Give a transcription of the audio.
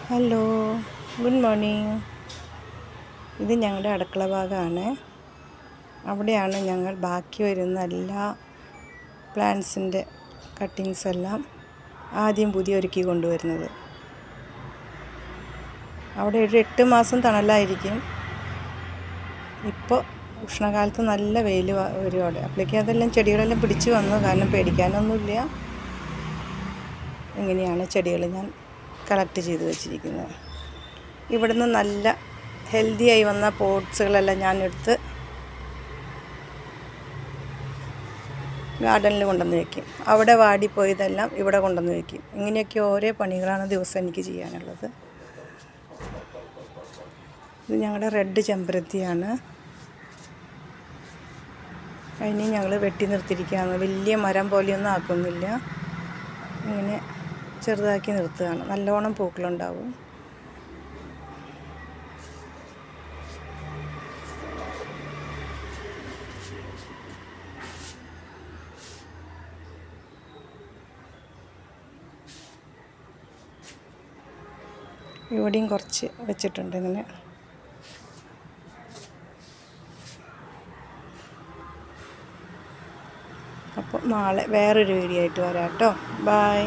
Hello, good morning. ഇത് ഞങ്ങളുടെ അടുക്കള ഭാഗമാണ്. അവിടെയാണ് ഞങ്ങൾ ബാക്കി വരുന്ന എല്ലാ പ്ലാന്റ്സിൻ്റെ കട്ടിങ്സ് എല്ലാം ആദ്യം പുതിയൊരുക്കി കൊണ്ടുവരുന്നത്. അവിടെ ഒരു 8 മാസം തണലായിരിക്കും. ഇപ്പോൾ ഉഷ്ണകാലത്ത് നല്ല വെയിൽ വരും അവിടെ. അപ്പോഴേക്കും അതെല്ലാം ചെടികളെല്ലാം പിടിച്ച് വന്നു. കാരണം പേടിക്കാനൊന്നുമില്ല. ഇങ്ങനെയാണ് ചെടികൾ ഞാൻ കളക്ട് ചെയ്ത് വെച്ചിരിക്കുന്നത്. ഇവിടുന്ന് നല്ല ഹെൽത്തിയായി വന്ന പോട്ട്സുകളെല്ലാം ഞാൻ എടുത്ത് ഗാർഡനിൽ കൊണ്ടുവന്ന് വയ്ക്കും. അവിടെ വാടിപ്പോയതെല്ലാം ഇവിടെ കൊണ്ടുവന്ന് വയ്ക്കും. ഇങ്ങനെയൊക്കെ ഓരോ പണികളാണ് ദിവസം എനിക്ക് ചെയ്യാനുള്ളത്. ഇത് ഞങ്ങളുടെ റെഡ് ചെമ്പരത്തിയാണ്. അതിനെ ഞങ്ങൾ വെട്ടി നിർത്തിയിരിക്കുകയാണ്. വലിയ മരം പോലെയൊന്നും ആക്കുന്നില്ല. ഇങ്ങനെ ചെറുതാക്കി നിർത്തുകയാണ്. നല്ലോണം പൂക്കളുണ്ടാവും. ഇവിടെയും കുറച്ച് വെച്ചിട്ടുണ്ട് ഇങ്ങനെ. അപ്പോൾ നാളെ വേറൊരു വീഡിയോ ആയിട്ട് വരാം കേട്ടോ. ബൈ.